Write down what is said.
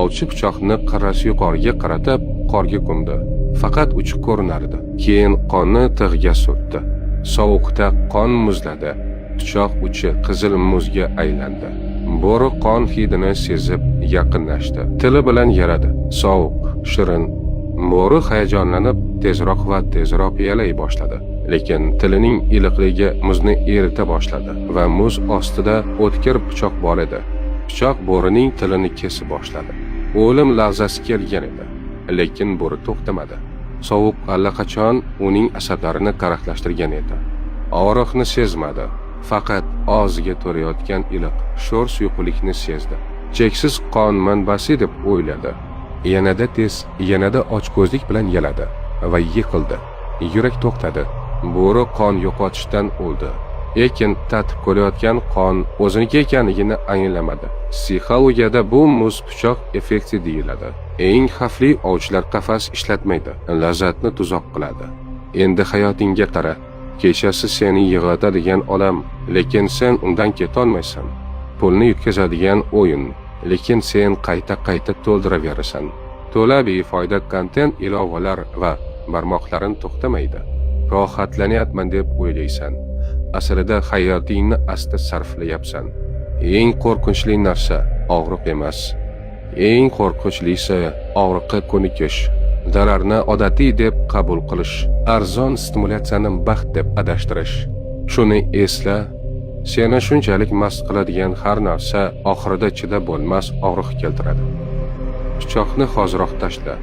Ovchi pichoqni qirrasi yuqoriga qaratib, qorga ko'mdi. Faqat uchi ko'rinardi. Keyin qonni tig'ga surtdi. Sovuqda qon muzladi. Pichoq uchi qizil muzga aylandi. Bo'ri qon hidini sezib yaqinlashdi. Tili bilan yaradi. Sovuq, shirin. Bo'ri hayajonlanib tezroq va tezroq yalay boshladi. Lekin tilining iliqligi muzni erita boshladi va muz ostida o'tkir pichoq bor edi. Pichoq bo'rining tilini kesib boshladi. O'lim lahzasi kelgan edi, lekin bo'ri to'xtamadi. Sovuq allaqachon uning asablarini qaraqlashtirgan edi. Og'riqni sezmadi, faqat og'ziga to'rayotgan iliq, sho'r suyuqlikni sezdi. Cheksiz qon manbasi deb o'yladi. Yanada tez, yanada ochko'zlik bilan yaladi va yiqildi. Yurak to'xtadi. Bo'ri qon yo'qotishdan o'ldi. Lekin tatib ko'rayotgan qon o'ziniki ekanligini anglamadi. Psixologiyada bu muz pichoq effekti deyiladi. Eng xavfli ovchilar qafas ishlatmaydi, lazzatni tuzoq qiladi. Endi hayotingga qara. Kechasi seni yig'latadigan olam, lekin sen undan ketolmaysan. Pulni yutkazadigan o'yin, lekin sen qayta to'ldiraverasan. To'la befoyda kontent ilovalar va barmoqlaring to'xtamaydi. Rohatlanyapman deb o'ylaysan. Aslida hayotingni asta sarflayapsan. Eng qo'rqinchli narsa og'riq emas. Eng qo'rqinchlisi og'riqqa ko'nikish, zararni odatiy deb qabul qilish, arzon stimulyatsiyani baxt deb adashtirish. Shuni esla, seni shunchalik mast qiladigan har narsa oxirida chidab bo'lmas og'riq keltiradi. Pichoqni hoziroq tashla.